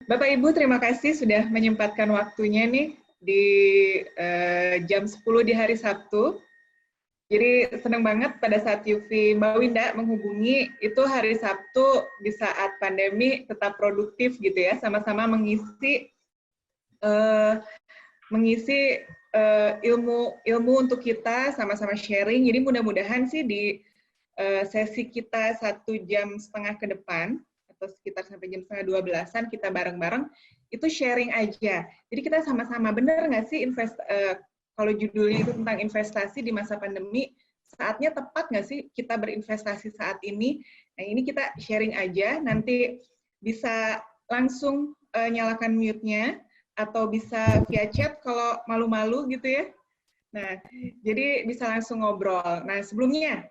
Bapak Ibu, terima kasih sudah menyempatkan waktunya nih di jam 10 di hari Sabtu. Jadi senang banget pada saat Yufi Mbak Winda menghubungi, itu hari Sabtu di saat pandemi tetap produktif gitu ya, sama-sama mengisi ilmu untuk kita, sama-sama sharing. Jadi mudah-mudahan sih di sesi kita 1,5 jam ke depan, atau sekitar sampai jam setengah 12-an kita bareng-bareng, itu sharing aja. Jadi kita sama-sama, benar nggak sih kalau judulnya itu tentang investasi di masa pandemi, saatnya tepat nggak sih kita berinvestasi saat ini? Nah ini kita sharing aja, nanti bisa langsung nyalakan mute-nya, atau bisa via chat kalau malu-malu gitu ya. Nah, jadi bisa langsung ngobrol. Nah sebelumnya,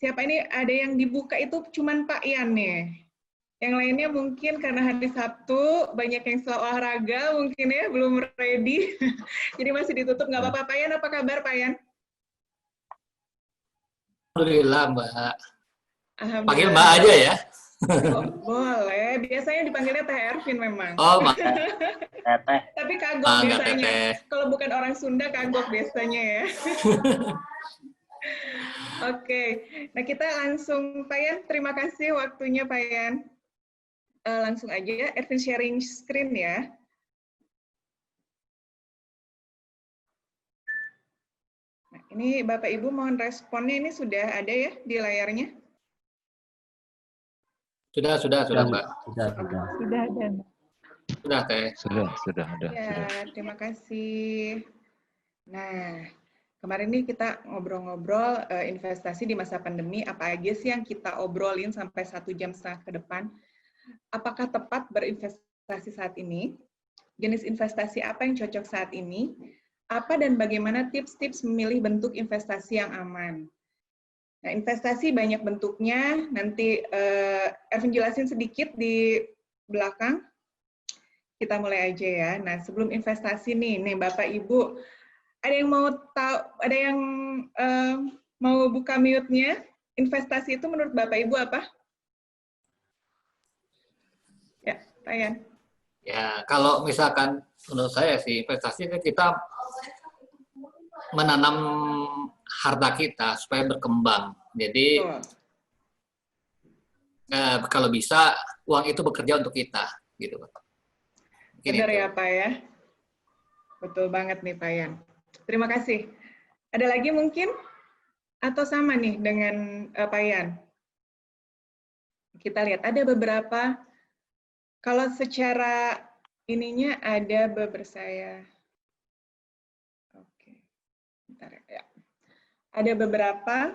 siapa ini ada yang dibuka itu cuman Pak Ian nih. Yang lainnya mungkin karena hari Sabtu, banyak yang setelah olahraga mungkin ya, belum ready. Jadi masih ditutup, nggak apa-apa. Pak Ian, apa kabar Pak Ian? Alhamdulillah Mbak. Panggil Alhamdulillah. Mbak aja ya. Oh, boleh, biasanya dipanggilnya Teh Ervin memang. Oh, Mbak. Teteh. Tapi kagok biasanya. Teteh. Kalau bukan orang Sunda, kagok biasanya ya. Oke, nah kita langsung, Pak Ian, terima kasih waktunya Pak Ian. Langsung aja, Ervin sharing screen ya. Nah, ini Bapak Ibu mohon responnya, ini sudah ada ya di layarnya? Sudah Mbak. Sudah ada. Sudah, Teh. Sudah ada. Ya, terima kasih. Nah, kemarin ini kita ngobrol-ngobrol investasi di masa pandemi, apa aja sih yang kita obrolin sampai 1,5 jam ke depan. Apakah tepat berinvestasi saat ini? Jenis investasi apa yang cocok saat ini? Apa dan bagaimana tips-tips memilih bentuk investasi yang aman? Nah, investasi banyak bentuknya, nanti Ervin jelasin sedikit di belakang. Kita mulai aja ya. Nah, sebelum investasi nih Bapak Ibu, ada yang mau tahu, ada yang mau buka mute-nya? Investasi itu menurut Bapak Ibu apa? Ya, Pak Ian. Ya, kalau misalkan menurut saya sih investasi itu kita menanam harta kita supaya berkembang. Jadi kalau bisa uang itu bekerja untuk kita, gitu. Benar ya Pak ya. Betul banget nih Pak Ian. Terima kasih. Ada lagi mungkin? Atau sama nih dengan Pak Ian? Kita lihat ada beberapa. Kalau secara ininya ada beberapa saya. Oke. Bentar ya. Ada beberapa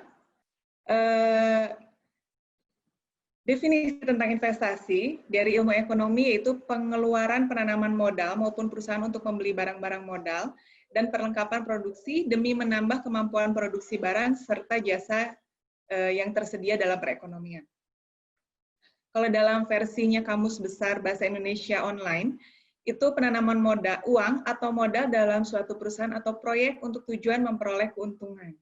definisi tentang investasi dari ilmu ekonomi, yaitu pengeluaran penanaman modal maupun perusahaan untuk membeli barang-barang modal dan perlengkapan produksi demi menambah kemampuan produksi barang serta jasa yang tersedia dalam perekonomian. Kalau dalam versinya Kamus Besar Bahasa Indonesia Online, itu penanaman modal uang atau modal dalam suatu perusahaan atau proyek untuk tujuan memperoleh keuntungan.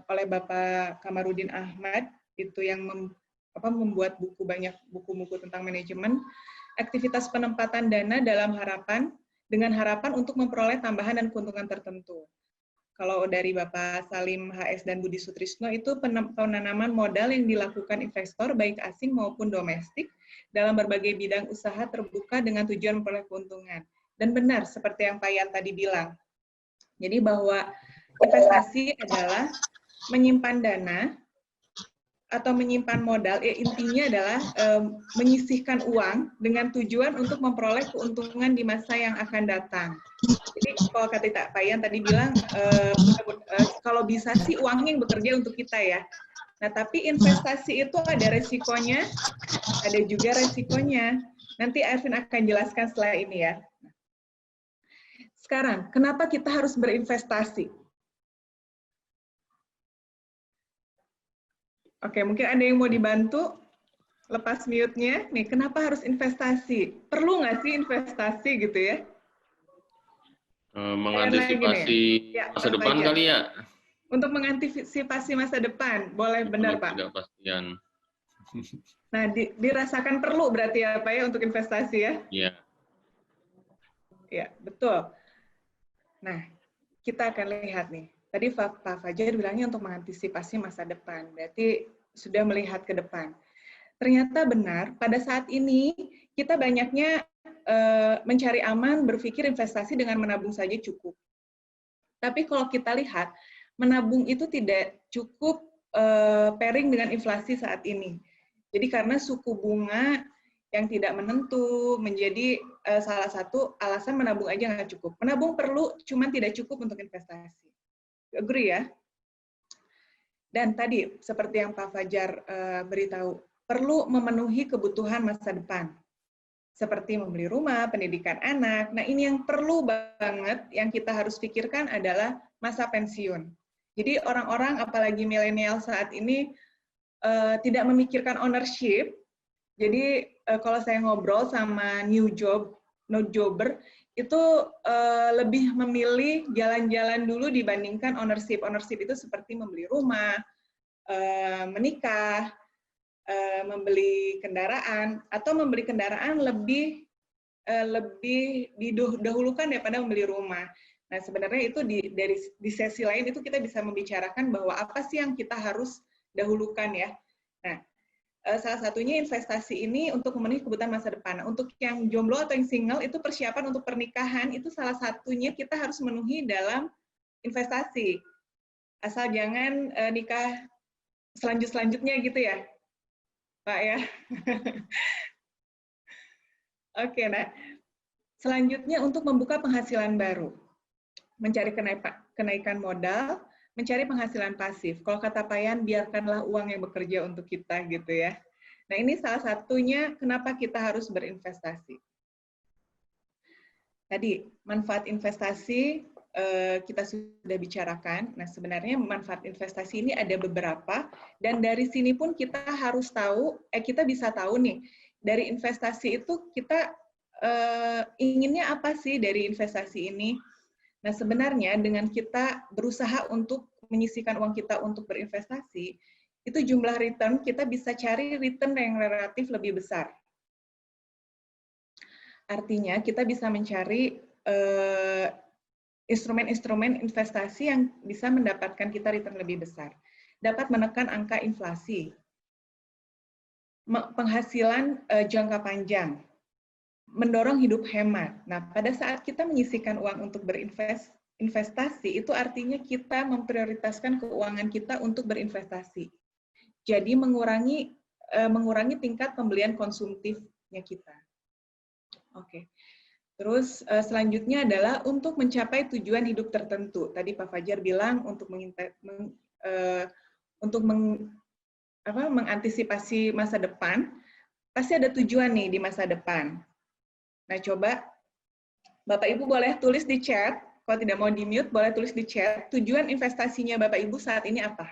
Oleh Bapak Kamarudin Ahmad, itu yang membuat banyak buku-buku tentang manajemen, aktivitas penempatan dana dengan harapan untuk memperoleh tambahan dan keuntungan tertentu. Kalau dari Bapak Salim HS dan Budi Sutrisno, itu penanaman modal yang dilakukan investor baik asing maupun domestik dalam berbagai bidang usaha terbuka dengan tujuan memperoleh keuntungan. Dan benar seperti yang Pak Ian tadi bilang. Jadi bahwa investasi adalah menyimpan dana atau menyimpan modal, intinya adalah menyisihkan uang dengan tujuan untuk memperoleh keuntungan di masa yang akan datang. Jadi kalau kata Pak Ian tadi bilang, kalau bisa sih uangnya yang bekerja untuk kita ya. Nah tapi investasi itu ada resikonya, ada juga resikonya. Nanti Ervin akan jelaskan setelah ini ya. Sekarang, kenapa kita harus berinvestasi? Oke, mungkin ada yang mau dibantu lepas mute-nya. Nih, kenapa harus investasi? Perlu nggak sih investasi gitu ya? Mengantisipasi masa depan aja. Kali ya? Untuk mengantisipasi masa depan, boleh benar Pak? Ketidakpastian. Nah, dirasakan perlu berarti ya Pak ya untuk investasi ya? Iya. Ya, betul. Nah, kita akan lihat nih. Tadi Pak Fajar bilangnya untuk mengantisipasi masa depan, berarti sudah melihat ke depan. Ternyata benar, pada saat ini kita banyaknya mencari aman, berpikir investasi dengan menabung saja cukup. Tapi kalau kita lihat, menabung itu tidak cukup pairing dengan inflasi saat ini. Jadi karena suku bunga yang tidak menentu menjadi salah satu alasan menabung aja nggak cukup. Menabung perlu, cuman tidak cukup untuk investasi. Agree ya? Dan tadi, seperti yang Pak Fajar beritahu, perlu memenuhi kebutuhan masa depan. Seperti membeli rumah, pendidikan anak. Nah, ini yang perlu banget, yang kita harus pikirkan adalah masa pensiun. Jadi orang-orang, apalagi milenial saat ini, tidak memikirkan ownership. Jadi kalau saya ngobrol sama no jobber, itu lebih memilih jalan-jalan dulu dibandingkan ownership. Ownership itu seperti membeli rumah, menikah, membeli kendaraan, atau membeli kendaraan lebih didahulukan daripada membeli rumah. Nah, sebenarnya itu di sesi lain itu kita bisa membicarakan bahwa apa sih yang kita harus dahulukan ya. Nah, salah satunya investasi ini untuk memenuhi kebutuhan masa depan. Nah, untuk yang jomblo atau yang single itu persiapan untuk pernikahan itu salah satunya kita harus memenuhi dalam investasi. Asal jangan nikah selanjutnya gitu ya, Pak ya. Oke, nah selanjutnya untuk membuka penghasilan baru, mencari kenaikan modal, mencari penghasilan pasif. Kalau kata Pak Yan, biarkanlah uang yang bekerja untuk kita gitu ya. Nah ini salah satunya kenapa kita harus berinvestasi. Tadi manfaat investasi kita sudah bicarakan. Nah sebenarnya manfaat investasi ini ada beberapa dan dari sini pun kita harus tahu, kita bisa tahu nih dari investasi itu kita inginnya apa sih dari investasi ini. Nah, sebenarnya dengan kita berusaha untuk menyisihkan uang kita untuk berinvestasi, itu jumlah return kita bisa cari return yang relatif lebih besar. Artinya, kita bisa mencari instrumen-instrumen investasi yang bisa mendapatkan kita return lebih besar. Dapat menekan angka inflasi, penghasilan jangka panjang, mendorong hidup hemat. Nah, pada saat kita menyisihkan uang untuk berinvestasi, itu artinya kita memprioritaskan keuangan kita untuk berinvestasi. Jadi mengurangi tingkat pembelian konsumtifnya kita. Oke. Terus selanjutnya adalah untuk mencapai tujuan hidup tertentu. Tadi Pak Fajar bilang untuk mengantisipasi masa depan, pasti ada tujuan nih di masa depan. Nah, coba Bapak Ibu boleh tulis di chat, kalau tidak mau di-mute, boleh tulis di chat, tujuan investasinya Bapak Ibu saat ini apa?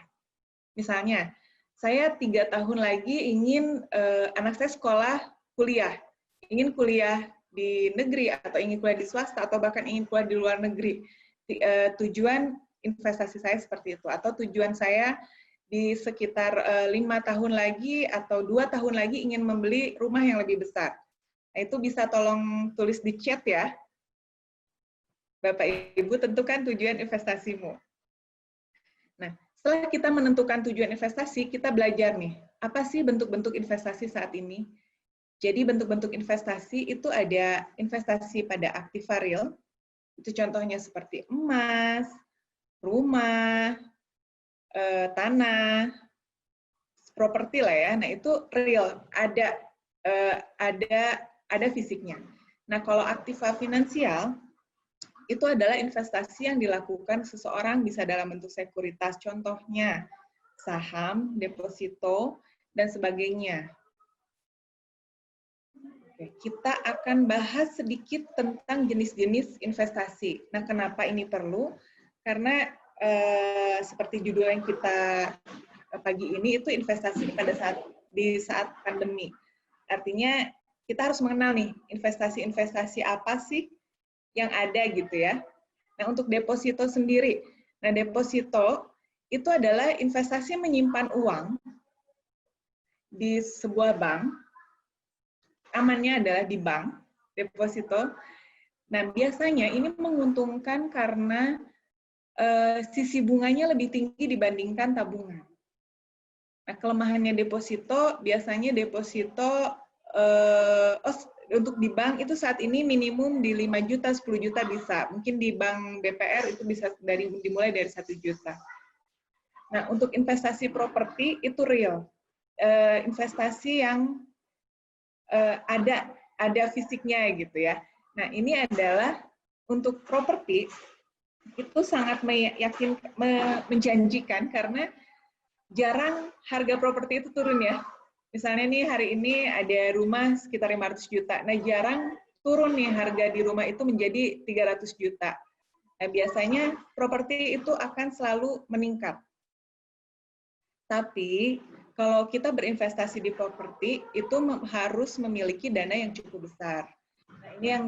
Misalnya, saya 3 tahun lagi ingin anak saya sekolah kuliah, ingin kuliah di negeri, atau ingin kuliah di swasta, atau bahkan ingin kuliah di luar negeri. Tujuan investasi saya seperti itu, atau tujuan saya di sekitar 5 tahun lagi, atau 2 tahun lagi ingin membeli rumah yang lebih besar. Nah, itu bisa tolong tulis di chat ya. Bapak Ibu tentukan tujuan investasimu. Nah, setelah kita menentukan tujuan investasi, kita belajar nih, apa sih bentuk-bentuk investasi saat ini? Jadi bentuk-bentuk investasi itu ada investasi pada aktiva real, itu contohnya seperti emas, rumah, tanah, properti lah ya. Nah, itu real, ada fisiknya. Nah, kalau aktiva finansial, itu adalah investasi yang dilakukan seseorang bisa dalam bentuk sekuritas, contohnya saham, deposito, dan sebagainya. Oke, kita akan bahas sedikit tentang jenis-jenis investasi. Nah, kenapa ini perlu? Karena seperti judul yang kita pagi ini, itu investasi di saat pandemi. Artinya, kita harus mengenal nih, investasi-investasi apa sih yang ada gitu ya. Nah, untuk deposito sendiri. Nah, deposito itu adalah investasi menyimpan uang di sebuah bank, amannya adalah di bank, deposito. Nah, biasanya ini menguntungkan karena sisi bunganya lebih tinggi dibandingkan tabungan. Nah, kelemahannya deposito, biasanya deposito untuk di bank itu saat ini minimum di 5 juta, 10 juta bisa. Mungkin di bank BPR itu bisa dimulai dari 1 juta. Nah, untuk investasi properti itu real. Investasi yang ada fisiknya gitu ya. Nah, ini adalah untuk properti itu sangat menjanjikan karena jarang harga properti itu turun ya. Misalnya nih hari ini ada rumah sekitar 500 juta. Nah, jarang turun nih harga di rumah itu menjadi 300 juta. Nah, biasanya properti itu akan selalu meningkat. Tapi kalau kita berinvestasi di properti itu harus memiliki dana yang cukup besar. Nah, ini yang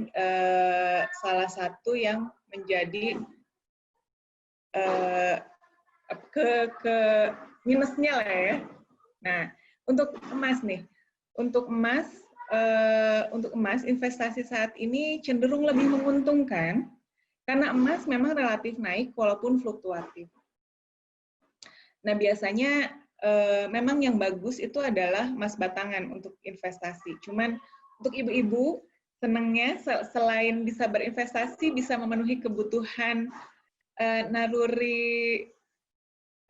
salah satu yang menjadi ke minusnya lah ya. Nah, untuk emas nih, untuk emas investasi saat ini cenderung lebih menguntungkan karena emas memang relatif naik walaupun fluktuatif. Nah, biasanya memang yang bagus itu adalah emas batangan untuk investasi. Cuman untuk ibu-ibu senangnya selain bisa berinvestasi bisa memenuhi kebutuhan naluri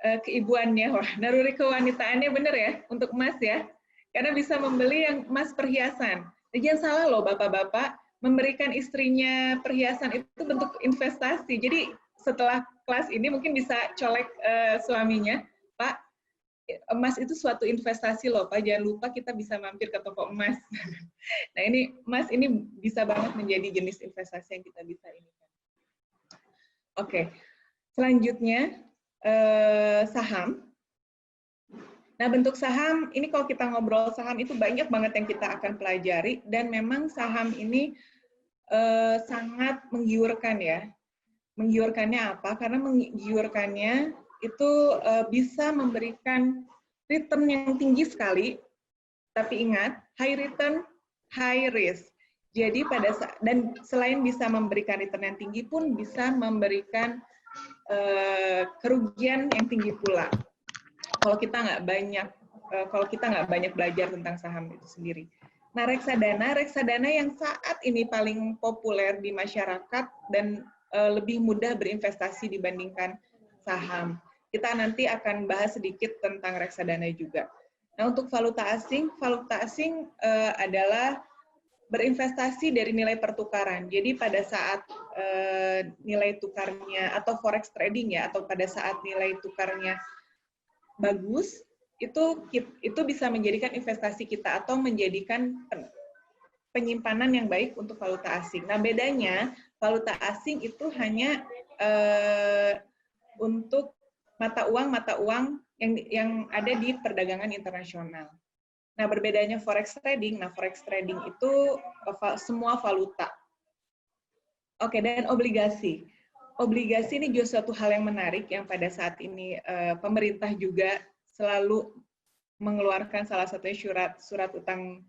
keibuannya, wah naluri kewanitaannya bener ya untuk emas ya, karena bisa membeli yang emas perhiasan. Nah, jangan salah loh bapak-bapak, memberikan istrinya perhiasan itu bentuk investasi. Jadi setelah kelas ini mungkin bisa colek suaminya, Pak, emas itu suatu investasi loh Pak, jangan lupa kita bisa mampir ke toko emas. Nah ini emas ini bisa banget menjadi jenis investasi yang kita bisa ini. Oke, selanjutnya saham. Nah, bentuk saham, ini kalau kita ngobrol saham itu banyak banget yang kita akan pelajari, dan memang saham ini sangat menggiurkan ya. Menggiurkannya apa? Karena menggiurkannya itu bisa memberikan return yang tinggi sekali, tapi ingat, high return, high risk. Jadi dan selain bisa memberikan return yang tinggi pun bisa memberikan kerugian yang tinggi pula. Kalau kita nggak banyak belajar tentang saham itu sendiri. Nah, reksadana yang saat ini paling populer di masyarakat dan lebih mudah berinvestasi dibandingkan saham. Kita nanti akan bahas sedikit tentang reksadana juga. Nah, untuk valuta asing adalah berinvestasi dari nilai pertukaran. Jadi pada saat nilai tukarnya atau forex trading ya, atau pada saat nilai tukarnya bagus, itu bisa menjadikan investasi kita atau menjadikan penyimpanan yang baik untuk valuta asing. Nah, bedanya valuta asing itu hanya untuk mata uang yang ada di perdagangan internasional. Nah, berbedanya forex trading. Nah, forex trading itu semua valuta. Oke, dan obligasi. Obligasi ini juga suatu hal yang menarik yang pada saat ini pemerintah juga selalu mengeluarkan salah satunya surat utang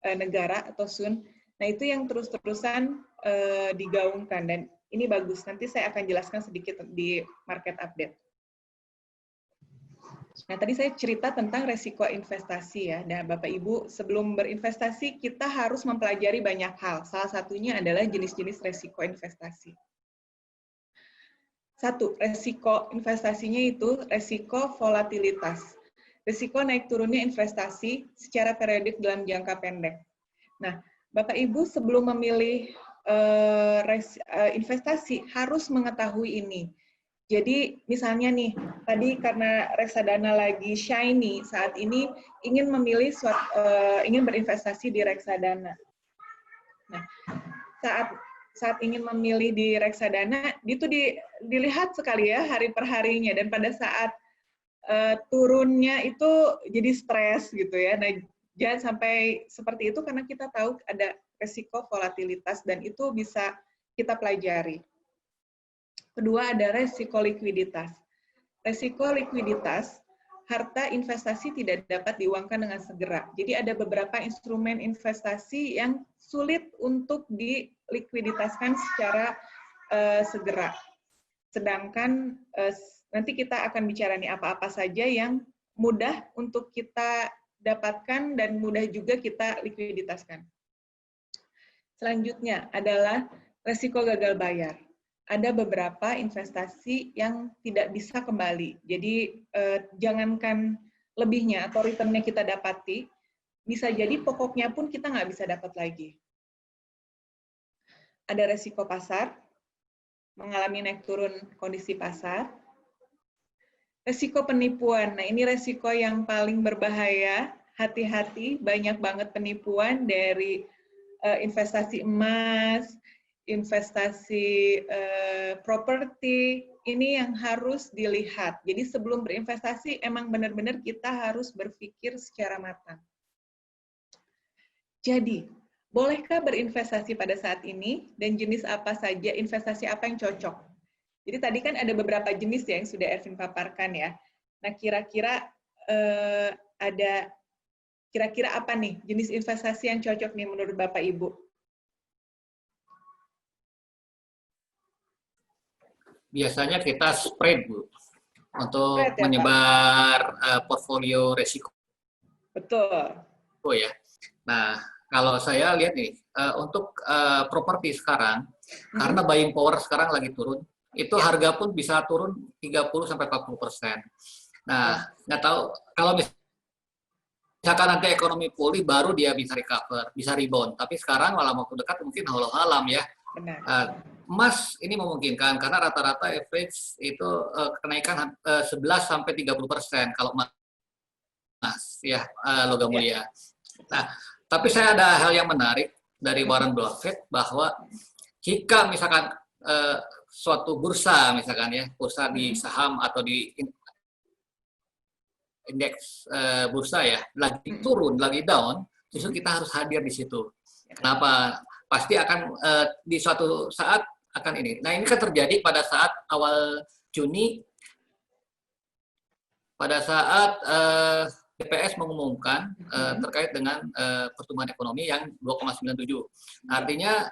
negara atau SUN. Nah, itu yang terus-terusan digaungkan dan ini bagus. Nanti saya akan jelaskan sedikit di market update. Nah, tadi saya cerita tentang resiko investasi ya. Nah, Bapak Ibu, sebelum berinvestasi kita harus mempelajari banyak hal. Salah satunya adalah jenis-jenis resiko investasi. Satu, resiko investasinya itu resiko volatilitas. Risiko naik turunnya investasi secara periodik dalam jangka pendek. Nah, Bapak Ibu sebelum memilih investasi harus mengetahui ini. Jadi misalnya nih, tadi karena reksadana lagi shiny saat ini ingin memilih ingin berinvestasi di reksadana. Nah, saat ingin memilih di reksadana, itu dilihat sekali ya hari per harinya dan pada saat turunnya itu jadi stres gitu ya. Nah, jangan sampai seperti itu karena kita tahu ada resiko volatilitas dan itu bisa kita pelajari. Kedua ada resiko likuiditas. Resiko likuiditas harta investasi tidak dapat diuangkan dengan segera. Jadi ada beberapa instrumen investasi yang sulit untuk dilikuiditaskan secara segera. Sedangkan nanti kita akan bicara nih apa-apa saja yang mudah untuk kita dapatkan dan mudah juga kita likuiditaskan. Selanjutnya adalah resiko gagal bayar. Ada beberapa investasi yang tidak bisa kembali. Jadi jangankan lebihnya atau returnnya kita dapati, bisa jadi pokoknya pun kita nggak bisa dapat lagi. Ada resiko pasar, mengalami naik turun kondisi pasar. Resiko penipuan, nah ini resiko yang paling berbahaya, hati-hati, banyak banget penipuan dari investasi emas, investasi properti, ini yang harus dilihat. Jadi sebelum berinvestasi, emang benar-benar kita harus berpikir secara matang. Jadi, bolehkah berinvestasi pada saat ini, dan jenis apa saja, investasi apa yang cocok? Jadi tadi kan ada beberapa jenis ya yang sudah Ervin paparkan ya. Nah, kira-kira ada kira-kira apa nih jenis investasi yang cocok nih menurut Bapak Ibu? Biasanya kita spread, Bu, untuk Spread, ya, menyebar portfolio resiko. Betul. Oh ya. Nah, kalau saya lihat nih, untuk properti sekarang, karena buying power sekarang lagi turun, itu harga pun bisa turun 30-40%. Nah, nggak tahu, kalau misalkan nanti ekonomi pulih, baru dia bisa recover, bisa rebound. Tapi sekarang dalam waktu dekat mungkin walau alam ya. Benar. Emas ini memungkinkan, karena rata-rata average itu kenaikan 11-30% kalau emas, ya, logam mulia. Nah, tapi saya ada hal yang menarik dari Warren Buffett, bahwa jika misalkan suatu bursa, misalkan ya, bursa di saham atau di indeks bursa ya, lagi turun, lagi down, justru kita harus hadir di situ. Kenapa? Pasti akan di suatu saat akan ini. Nah, ini kan terjadi pada saat awal Juni, pada saat BPS mengumumkan terkait dengan pertumbuhan ekonomi yang 2,97. Artinya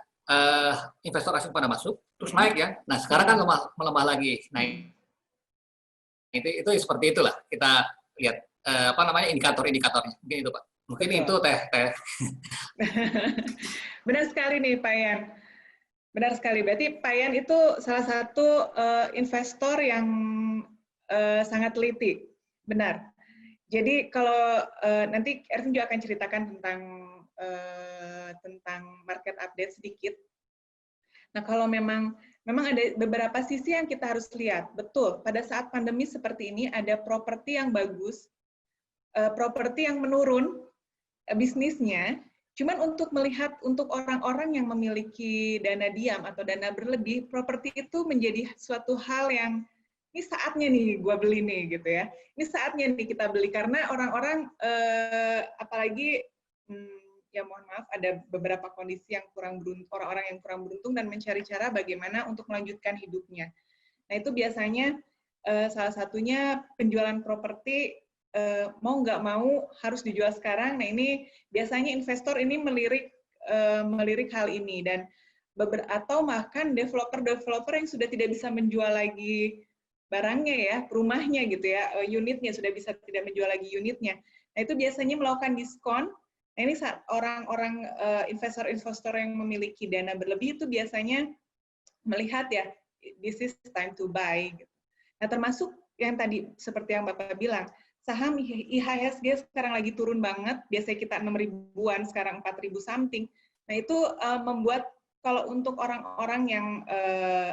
investor asing pada masuk, terus naik ya. Nah, sekarang kan melemah lagi. Nah, itu seperti itulah kita lihat indikator-indikatornya. Mungkin itu, Pak. Mungkin itu Teh. Benar sekali nih, Pak Yan. Benar sekali. Berarti Pak Yan itu salah satu investor yang sangat teliti. Benar. Jadi kalau nanti Ervin juga akan ceritakan tentang market update sedikit. Nah, kalau memang ada beberapa sisi yang kita harus lihat. Betul, pada saat pandemi seperti ini ada properti yang bagus, properti yang menurun bisnisnya, cuman untuk melihat untuk orang-orang yang memiliki dana diam atau dana berlebih, properti itu menjadi suatu hal yang ini saatnya nih gue beli nih gitu ya. Ini saatnya nih kita beli karena orang-orang apalagi ya mohon maaf ada beberapa kondisi yang kurang beruntung, orang-orang yang kurang beruntung dan mencari cara bagaimana untuk melanjutkan hidupnya. Nah itu biasanya salah satunya penjualan properti mau nggak mau harus dijual sekarang. Nah ini biasanya investor ini melirik hal ini dan atau bahkan developer yang sudah tidak bisa menjual lagi barangnya ya, rumahnya gitu ya, unitnya sudah bisa tidak menjual lagi unitnya. Nah itu biasanya melakukan diskon. Nah ini saat orang-orang investor-investor yang memiliki dana berlebih itu biasanya melihat ya, this is time to buy. Nah termasuk yang tadi seperti yang Bapak bilang, saham IHSG sekarang lagi turun banget, biasanya kita 6.000-an, sekarang 4.000 something. Nah itu membuat kalau untuk orang-orang yang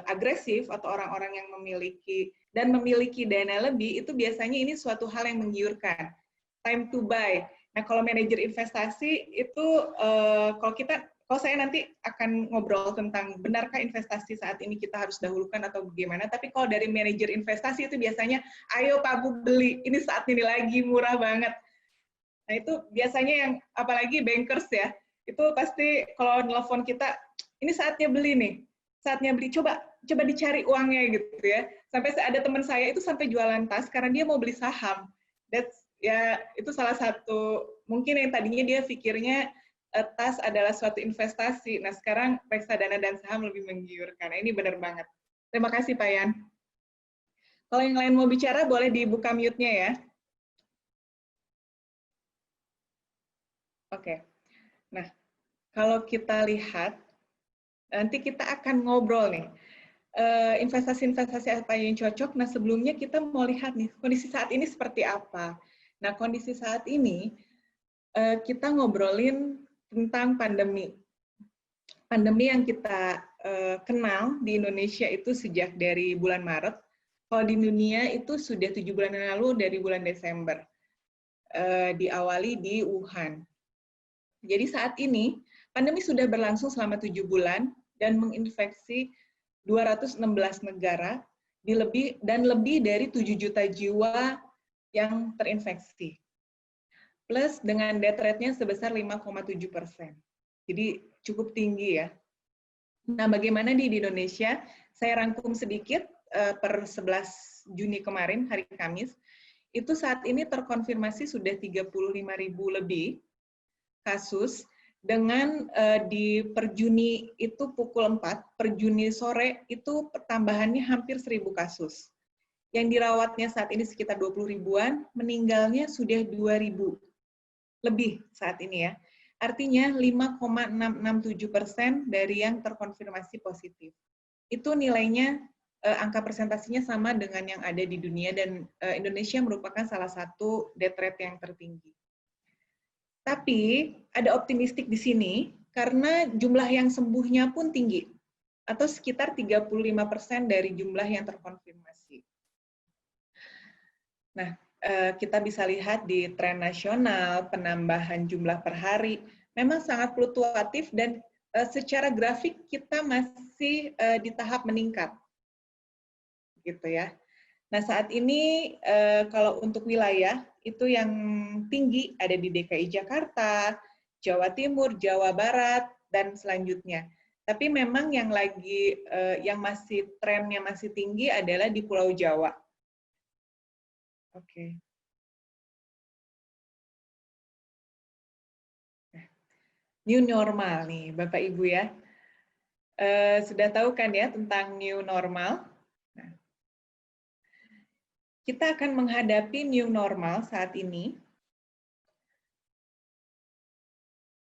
agresif atau orang-orang yang memiliki dana lebih, itu biasanya ini suatu hal yang menggiurkan. Time to buy. Nah kalau manajer investasi itu kalau saya nanti akan ngobrol tentang benarkah investasi saat ini kita harus dahulukan atau bagaimana, tapi kalau dari manajer investasi itu biasanya, ayo Pak Bu beli, ini saat ini lagi murah banget. Nah itu biasanya yang, apalagi bankers ya, itu pasti kalau nelfon kita, ini saatnya beli nih, saatnya beli, coba dicari uangnya gitu ya. Sampai ada teman saya itu sampai jualan tas karena dia mau beli saham. Itu salah satu mungkin yang tadinya dia pikirnya tas adalah suatu investasi. Nah, sekarang reksadana dan saham lebih menggiurkan. Nah, ini benar banget. Terima kasih, Pak Yan. Kalau yang lain mau bicara, boleh dibuka mute-nya ya. Oke. Nah, kalau kita lihat, nanti kita akan ngobrol nih. Investasi-investasi apa yang cocok. Nah, sebelumnya kita mau lihat nih, kondisi saat ini seperti apa. Nah, kondisi saat ini, kita ngobrolin tentang pandemi. Pandemi yang kita kenal di Indonesia itu sejak dari bulan Maret. Kalau di dunia itu sudah 7 bulan yang lalu dari bulan Desember. Diawali di Wuhan. Jadi saat ini, pandemi sudah berlangsung selama 7 bulan dan menginfeksi 216 negara dan lebih dari 7 juta jiwa yang terinfeksi. Plus dengan death rate-nya sebesar 5,7%. Jadi cukup tinggi ya. Nah, bagaimana di Indonesia? Saya rangkum sedikit per 11 Juni kemarin, hari Kamis, itu saat ini terkonfirmasi sudah 35.000 lebih kasus, dengan di per Juni itu pukul 4, per Juni sore itu tambahannya hampir 1.000 kasus. Yang dirawatnya saat ini sekitar 20 ribuan, meninggalnya sudah 2.000 lebih saat ini ya. Artinya 5,667% dari yang terkonfirmasi positif. Itu nilainya, angka presentasinya sama dengan yang ada di dunia dan Indonesia merupakan salah satu death rate yang tertinggi. Tapi ada optimistik di sini karena jumlah yang sembuhnya pun tinggi, atau sekitar 35% dari jumlah yang terkonfirmasi. Nah, kita bisa lihat di tren nasional, penambahan jumlah per hari, memang sangat fluktuatif dan secara grafik kita masih di tahap meningkat. Gitu ya. Nah, saat ini kalau untuk wilayah, itu yang tinggi ada di DKI Jakarta, Jawa Timur, Jawa Barat, dan selanjutnya. Tapi memang yang yang masih trennya masih tinggi adalah di Pulau Jawa. Oke. New normal nih, Bapak Ibu ya. Sudah tahu kan ya tentang new normal? Nah, kita akan menghadapi new normal saat ini.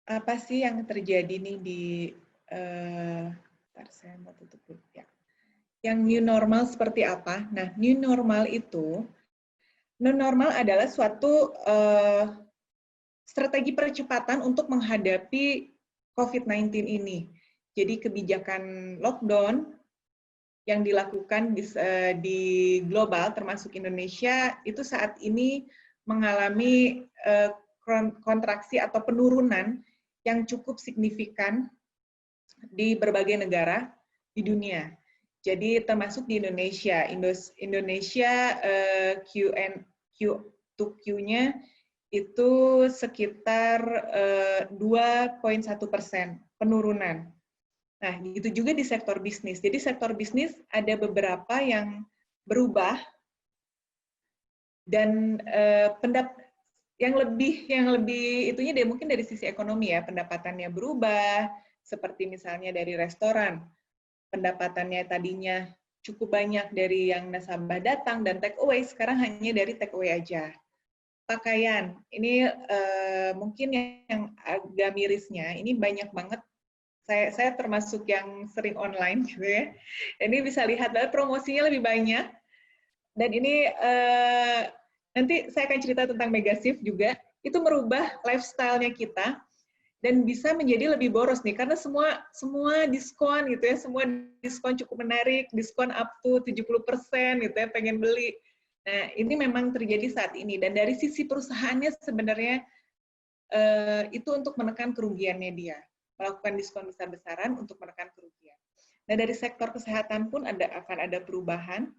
Apa sih yang terjadi nih di bentar, saya mau tutup dulu ya. Yang new normal seperti apa? Nah, new normal adalah suatu strategi percepatan untuk menghadapi COVID-19 ini. Jadi kebijakan lockdown yang dilakukan di global, termasuk Indonesia, itu saat ini mengalami kontraksi atau penurunan yang cukup signifikan di berbagai negara di dunia. Jadi termasuk di Indonesia. Indonesia Q2Q-nya itu sekitar 2,1% penurunan. Nah, itu juga di sektor bisnis. Jadi sektor bisnis ada beberapa yang berubah dan yang lebih itunya mungkin dari sisi ekonomi ya, pendapatannya berubah, seperti misalnya dari restoran, pendapatannya tadinya cukup banyak dari yang nasabah datang dan take away, sekarang hanya dari take away aja. Pakaian, ini mungkin yang agak mirisnya, ini banyak banget, saya termasuk yang sering online gitu ya, ini bisa lihat bahwa promosinya lebih banyak, dan ini nanti saya akan cerita tentang Megashift juga, itu merubah lifestyle-nya kita, dan bisa menjadi lebih boros nih, karena semua diskon gitu ya, semua diskon cukup menarik, diskon up to 70% gitu ya, pengen beli. Nah, ini memang terjadi saat ini, dan dari sisi perusahaannya sebenarnya itu untuk menekan kerugiannya dia, melakukan diskon besar-besaran untuk menekan kerugian. Nah, dari sektor kesehatan pun akan ada perubahan,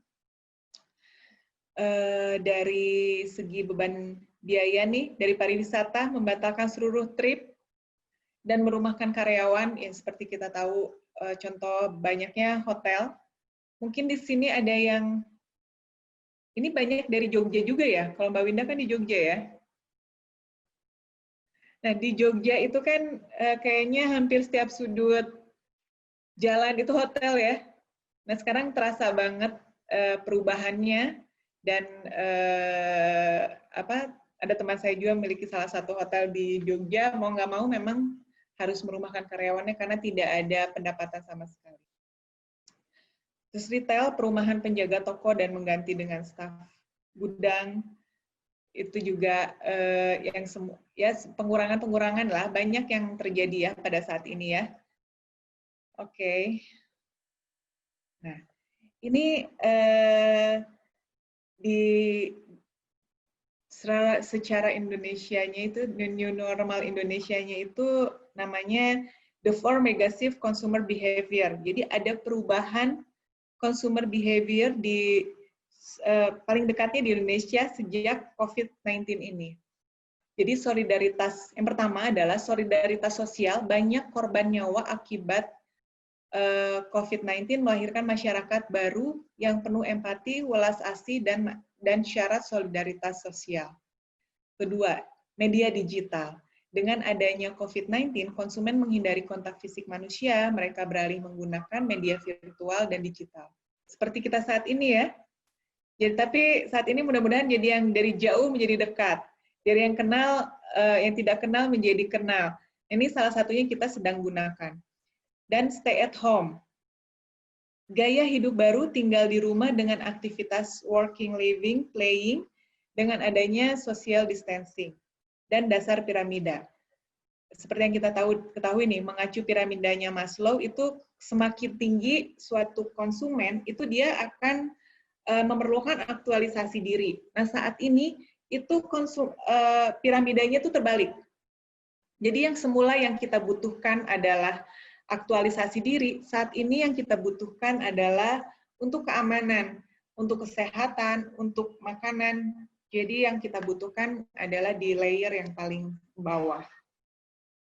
dari segi beban biaya nih, dari pariwisata membatalkan seluruh trip dan merumahkan karyawan, ya seperti kita tahu contoh banyaknya hotel. Mungkin di sini ada yang Ini banyak dari Jogja juga ya. Kalau Mbak Winda kan di Jogja ya. Nah, di Jogja itu kan kayaknya hampir setiap sudut jalan itu hotel ya. Nah, sekarang terasa banget perubahannya dan ada teman saya juga memiliki salah satu hotel di Jogja, mau nggak mau memang harus merumahkan karyawannya karena tidak ada pendapatan sama sekali. Terus retail, perumahan penjaga toko dan mengganti dengan staf gudang, itu juga pengurangan lah, banyak yang terjadi ya pada saat ini ya. Oke. Nah, ini secara Indonesianya itu, the new normal Indonesianya itu namanya the four megasive consumer behavior. Jadi ada perubahan consumer behavior di paling dekatnya di Indonesia sejak COVID-19 ini. Jadi solidaritas, yang pertama adalah solidaritas sosial, banyak korban nyawa akibat COVID-19 melahirkan masyarakat baru yang penuh empati, welas asih, dan syarat solidaritas sosial. Kedua, media digital. Dengan adanya COVID-19, konsumen menghindari kontak fisik manusia, mereka beralih menggunakan media virtual dan digital. Seperti kita saat ini ya. Jadi, tapi saat ini mudah-mudahan jadi yang dari jauh menjadi dekat. Dari yang kenal, yang tidak kenal menjadi kenal. Ini salah satunya kita sedang gunakan. Dan stay at home. Gaya hidup baru tinggal di rumah dengan aktivitas working, living, playing, dengan adanya social distancing. Dan dasar piramida. Seperti yang kita ketahui nih, mengacu piramidanya Maslow, itu semakin tinggi suatu konsumen, itu dia akan memerlukan aktualisasi diri. Nah, saat ini, itu piramidanya itu terbalik. Jadi yang semula yang kita butuhkan adalah aktualisasi diri, saat ini yang kita butuhkan adalah untuk keamanan, untuk kesehatan, untuk makanan. Jadi yang kita butuhkan adalah di layer yang paling bawah.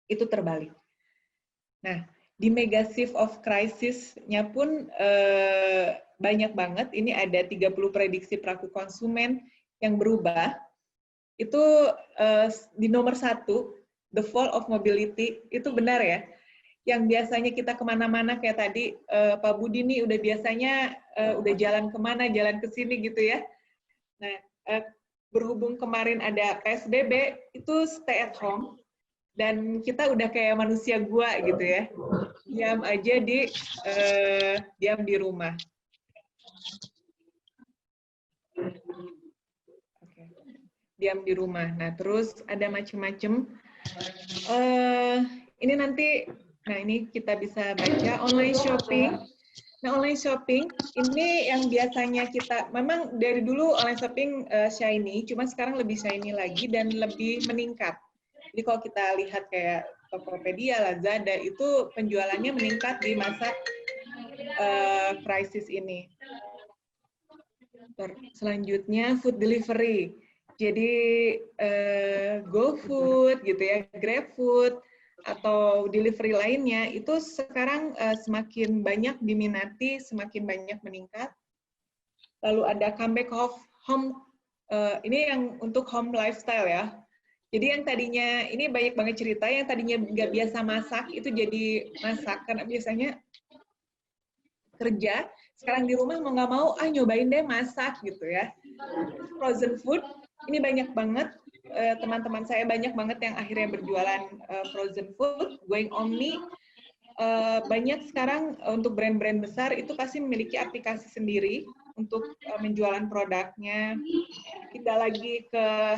Itu terbalik. Nah, di Megasive of Crisis-nya pun banyak banget. Ini ada 30 prediksi perilaku konsumen yang berubah. Itu di nomor 1, the fall of mobility, itu benar ya. Yang biasanya kita kemana-mana kayak tadi, Pak Budi nih udah biasanya udah jalan kemana, jalan ke sini gitu ya. Nah, berhubung kemarin ada PSBB, itu stay at home, dan kita udah kayak manusia gua gitu ya. Diam aja diam di rumah. Oke. Diam di rumah. Nah, terus ada macam-macam. Ini nanti, nah ini kita bisa baca online shopping. Nah, online shopping ini yang biasanya kita, memang dari dulu online shopping shiny, cuma sekarang lebih shiny lagi dan lebih meningkat. Jadi kalau kita lihat kayak Tokopedia, Lazada, itu penjualannya meningkat di masa krisis ini. Selanjutnya food delivery. Jadi GoFood gitu ya, GrabFood atau delivery lainnya itu sekarang semakin banyak diminati, semakin banyak meningkat. Lalu ada comeback of home, ini yang untuk home lifestyle ya. Jadi yang tadinya, ini banyak banget cerita, yang tadinya nggak biasa masak, itu jadi masak, karena biasanya kerja, sekarang di rumah mau nggak mau, nyobain deh masak gitu ya. Frozen food, ini banyak banget, teman-teman saya banyak banget yang akhirnya berjualan frozen food, going omni. Banyak sekarang untuk brand-brand besar itu pasti memiliki aplikasi sendiri untuk menjualan produknya. Tidak lagi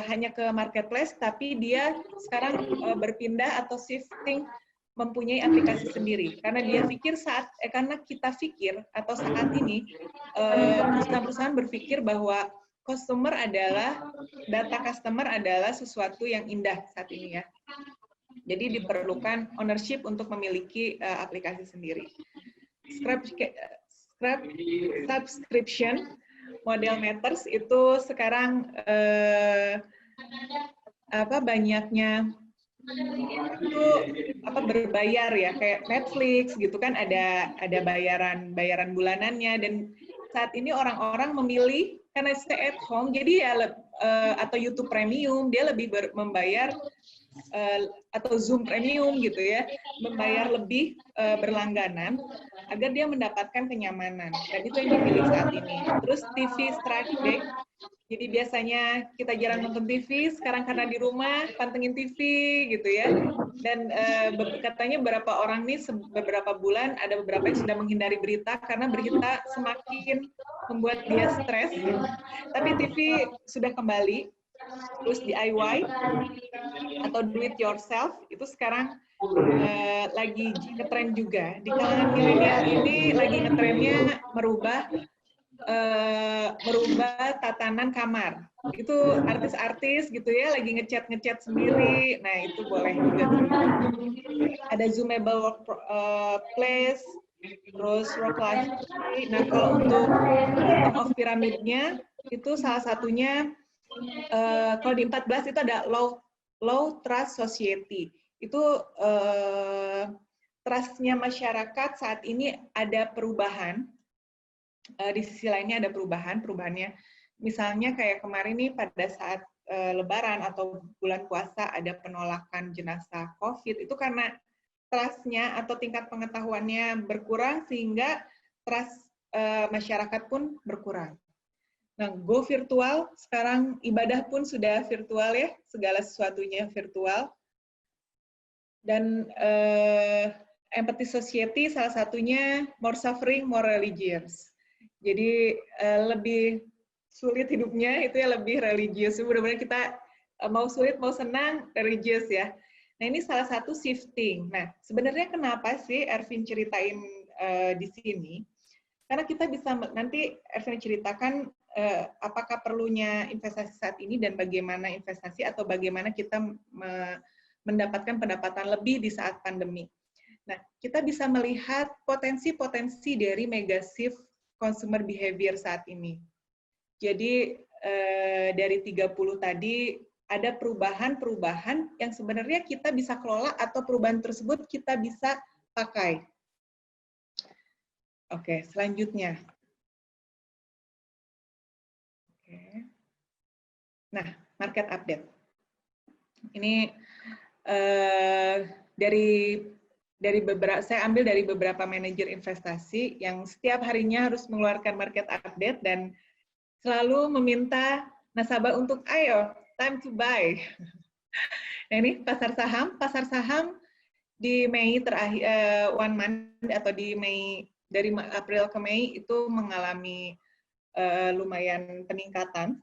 hanya ke marketplace, tapi dia sekarang berpindah atau shifting mempunyai aplikasi sendiri. Karena dia pikir karena kita pikir atau saat ini perusahaan-perusahaan berpikir bahwa data customer adalah sesuatu yang indah saat ini ya. Jadi diperlukan ownership untuk memiliki aplikasi sendiri. Subscription model matters itu sekarang banyaknya itu berbayar ya, kayak Netflix gitu kan, ada bayaran bulanannya, dan saat ini orang-orang memilih karena stay at home, jadi ya atau YouTube Premium, dia lebih membayar atau Zoom Premium gitu ya, membayar lebih berlangganan agar dia mendapatkan kenyamanan. Dan itu yang dipilih saat ini. Terus TV Strike Back. Jadi biasanya kita jarang nonton TV, sekarang karena di rumah pantengin TV gitu ya. Dan katanya beberapa orang nih beberapa bulan ada beberapa yang sudah menghindari berita karena berita semakin membuat dia stres. Tapi TV sudah kembali. Terus DIY atau do it yourself itu sekarang lagi ngetren juga. Di kalangan milenial ini lagi ngetrennya merubah tatanan kamar. Itu artis-artis gitu ya, lagi ngecat sendiri. Nah, itu boleh juga. Ada Zoomable workplace, terus work life. Nah, kalau untuk bottom of pyramidnya, itu salah satunya, kalau di 14 itu ada low trust society. Itu trust-nya masyarakat saat ini ada perubahan. Di sisi lainnya ada perubahannya. Misalnya kayak kemarin nih pada saat Lebaran atau bulan puasa ada penolakan jenazah COVID, itu karena trust-nya atau tingkat pengetahuannya berkurang sehingga trust masyarakat pun berkurang. Nah, go virtual, sekarang ibadah pun sudah virtual ya, segala sesuatunya virtual. Dan empathy society salah satunya more suffering, more religious. Jadi lebih sulit hidupnya itu ya lebih religius. Benar-benar kita mau sulit mau senang religius ya. Nah ini salah satu shifting. Nah sebenarnya kenapa sih Ervin ceritain di sini? Karena kita bisa nanti Ervin ceritakan apakah perlunya investasi saat ini dan bagaimana investasi atau bagaimana kita mendapatkan pendapatan lebih di saat pandemi. Nah kita bisa melihat potensi-potensi dari mega shift consumer behavior saat ini. Jadi dari 30 tadi ada perubahan-perubahan yang sebenarnya kita bisa kelola atau perubahan tersebut kita bisa pakai. Oke, selanjutnya. Oke. Nah, market update. Ini dari beberapa, saya ambil dari beberapa manajer investasi yang setiap harinya harus mengeluarkan market update dan selalu meminta nasabah untuk ayo, time to buy. Nah ini pasar saham di Mei terakhir, one month atau di Mei, dari April ke Mei itu mengalami lumayan peningkatan.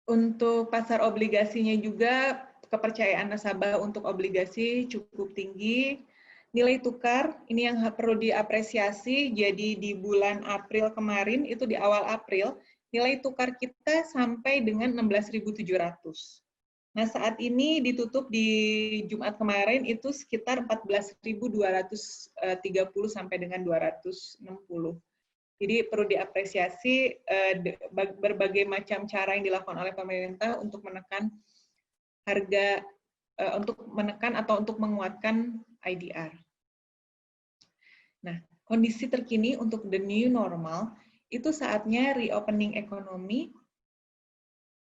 Untuk pasar obligasinya juga kepercayaan nasabah untuk obligasi cukup tinggi. Nilai tukar, ini yang perlu diapresiasi, jadi di bulan April kemarin, itu di awal April, nilai tukar kita sampai dengan 16.700. Nah saat ini ditutup di Jumat kemarin itu sekitar 14.230 sampai dengan 260. Jadi perlu diapresiasi berbagai macam cara yang dilakukan oleh pemerintah untuk menekan harga, untuk menekan atau untuk menguatkan IDR. Nah, kondisi terkini untuk the new normal, itu saatnya reopening ekonomi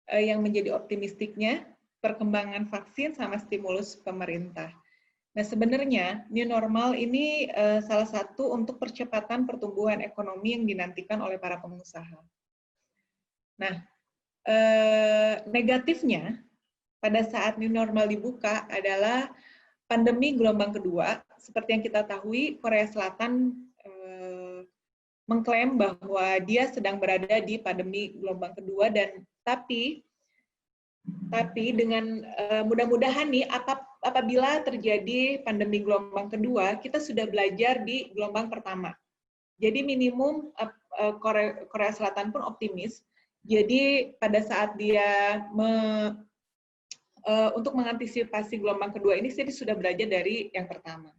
yang menjadi optimistiknya, perkembangan vaksin sama stimulus pemerintah. Nah, sebenarnya new normal ini salah satu untuk percepatan pertumbuhan ekonomi yang dinantikan oleh para pengusaha. Nah, negatifnya pada saat new normal dibuka adalah pandemi gelombang kedua. Seperti yang kita tahu, Korea Selatan mengklaim bahwa dia sedang berada di pandemi gelombang kedua, dan tapi dengan mudah-mudahan nih apabila terjadi pandemi gelombang kedua, kita sudah belajar di gelombang pertama. Jadi minimum Korea Selatan pun optimis. Jadi pada saat dia untuk mengantisipasi gelombang kedua ini sih sudah belajar dari yang pertama,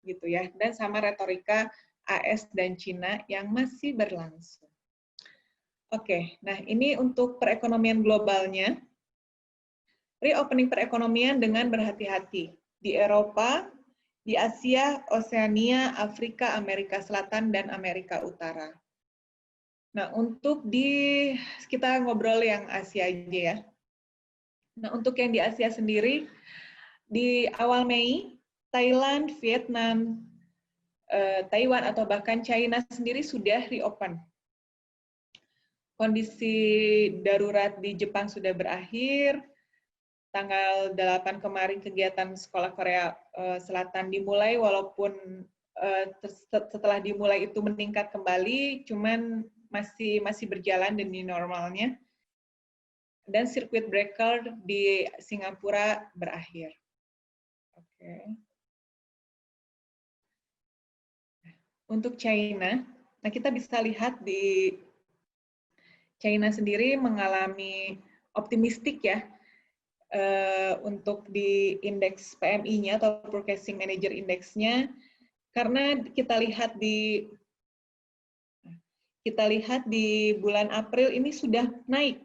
gitu ya. Dan sama retorika AS dan Cina yang masih berlangsung. Oke, nah ini untuk perekonomian globalnya. Reopening perekonomian dengan berhati-hati di Eropa, di Asia, Oseania, Afrika, Amerika Selatan, dan Amerika Utara. Nah, kita ngobrol yang Asia aja ya. Nah, untuk yang di Asia sendiri, di awal Mei, Thailand, Vietnam, Taiwan, atau bahkan China sendiri sudah reopen. Kondisi darurat di Jepang sudah berakhir. Tanggal 8 kemarin kegiatan sekolah Korea Selatan dimulai, walaupun setelah dimulai itu meningkat kembali, cuman masih berjalan dan di normalnya. Dan circuit breaker di Singapura berakhir. Oke. Untuk China, nah kita bisa lihat di China sendiri mengalami optimistik ya untuk di indeks PMI-nya atau Purchasing Manager Index-nya, karena kita lihat di bulan April ini sudah naik.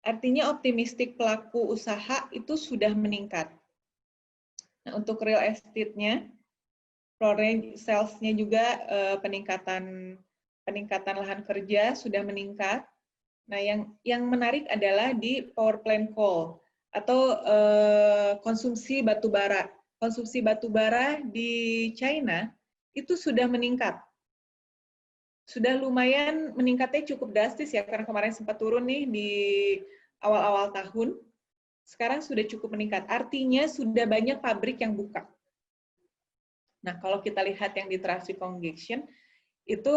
Artinya optimistik pelaku usaha itu sudah meningkat. Nah, untuk real estate-nya, foreign sales-nya juga peningkatan lahan kerja sudah meningkat. Nah, yang menarik adalah di power plant coal atau konsumsi batu bara. Konsumsi batu bara di China itu sudah meningkat. Sudah lumayan meningkatnya cukup drastis ya, karena kemarin sempat turun nih di awal-awal tahun. Sekarang sudah cukup meningkat. Artinya sudah banyak pabrik yang buka. Nah, kalau kita lihat yang di traffic congestion, itu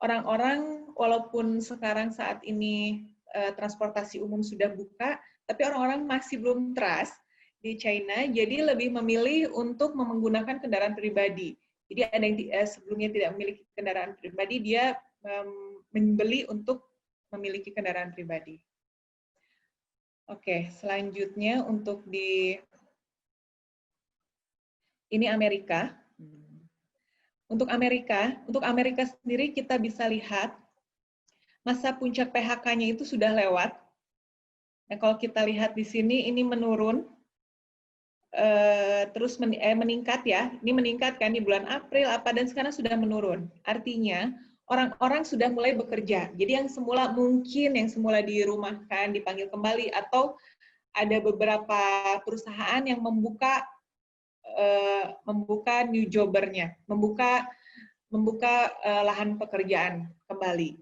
orang-orang walaupun sekarang saat ini transportasi umum sudah buka, tapi orang-orang masih belum trust di China, jadi lebih memilih untuk menggunakan kendaraan pribadi. Jadi ada yang sebelumnya tidak memiliki kendaraan pribadi, dia membeli untuk memiliki kendaraan pribadi. Oke, selanjutnya untuk ini Amerika. Untuk Amerika sendiri kita bisa lihat masa puncak PHK-nya itu sudah lewat. Nah, kalau kita lihat di sini ini menurun, terus meningkat ya. Ini meningkat kan di bulan April dan sekarang sudah menurun. Artinya orang-orang sudah mulai bekerja. Jadi yang semula dirumahkan, dipanggil kembali, atau ada beberapa perusahaan yang membuka new jobbernya, membuka lahan pekerjaan kembali.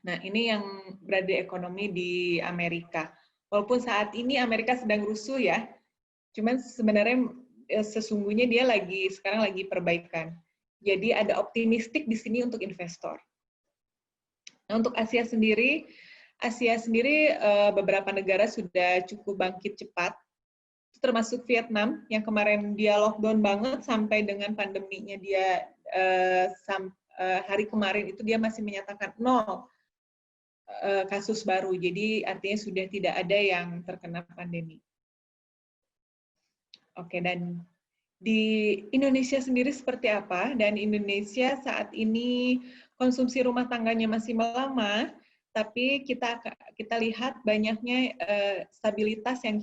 Nah, ini yang berada di ekonomi di Amerika. Walaupun saat ini Amerika sedang rusuh ya, cuman sebenarnya sesungguhnya dia sekarang lagi perbaikan. Jadi ada optimistik di sini untuk investor. Nah, untuk Asia sendiri beberapa negara sudah cukup bangkit cepat, termasuk Vietnam yang kemarin dia lockdown banget sampai dengan pandeminya dia hari kemarin itu dia masih menyatakan 0 kasus baru. Jadi artinya sudah tidak ada yang terkena pandemi. Oke, dan di Indonesia sendiri seperti apa? Dan Indonesia saat ini konsumsi rumah tangganya masih melemah, tapi kita lihat banyaknya stabilitas yang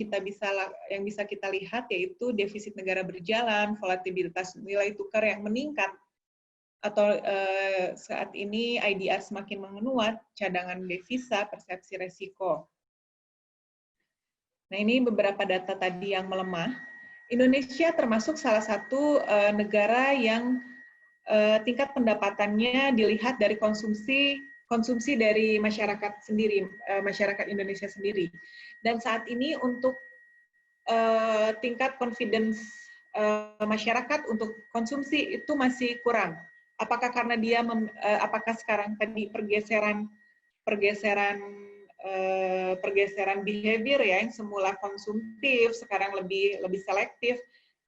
bisa kita lihat, yaitu defisit negara berjalan, volatilitas nilai tukar yang meningkat, atau saat ini IDR semakin menguat, cadangan devisa, persepsi resiko. Nah, ini beberapa data tadi yang melemah. Indonesia termasuk salah satu negara yang tingkat pendapatannya dilihat dari konsumsi dari masyarakat sendiri, masyarakat Indonesia sendiri. Dan saat ini untuk tingkat confidence masyarakat untuk konsumsi itu masih kurang. Apakah karena apakah sekarang tadi pergeseran behavior ya, yang semula konsumtif sekarang lebih selektif.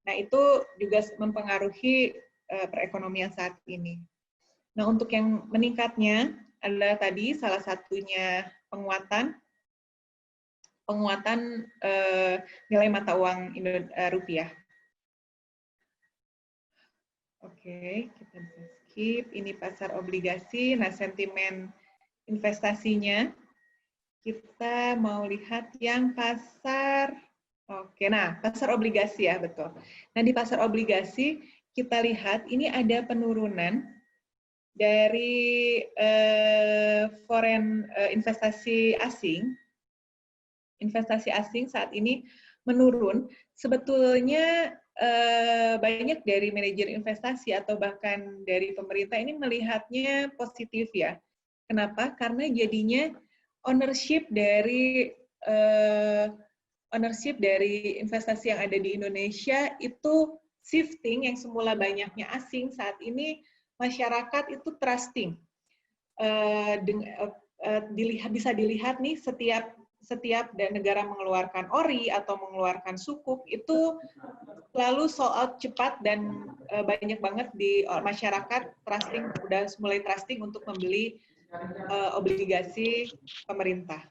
Nah, itu juga mempengaruhi perekonomian saat ini. Nah, untuk yang meningkatnya adalah tadi salah satunya penguatan nilai mata uang rupiah. Oke, kita bisa skip. Ini pasar obligasi. Nah, sentimen investasinya. Kita mau lihat yang pasar. Oke, nah pasar obligasi ya, betul. Nah, di pasar obligasi kita lihat ini ada penurunan dari foreign investasi asing saat ini menurun. Sebetulnya banyak dari manajer investasi atau bahkan dari pemerintah ini melihatnya positif ya. Kenapa? Karena jadinya ownership dari investasi yang ada di Indonesia itu shifting, yang semula banyaknya asing, saat ini masyarakat itu trusting. Bisa dilihat nih, setiap negara mengeluarkan ORI atau mengeluarkan sukuk itu selalu sold out cepat, dan banyak banget di masyarakat trusting, udah mulai trusting untuk membeli obligasi pemerintah.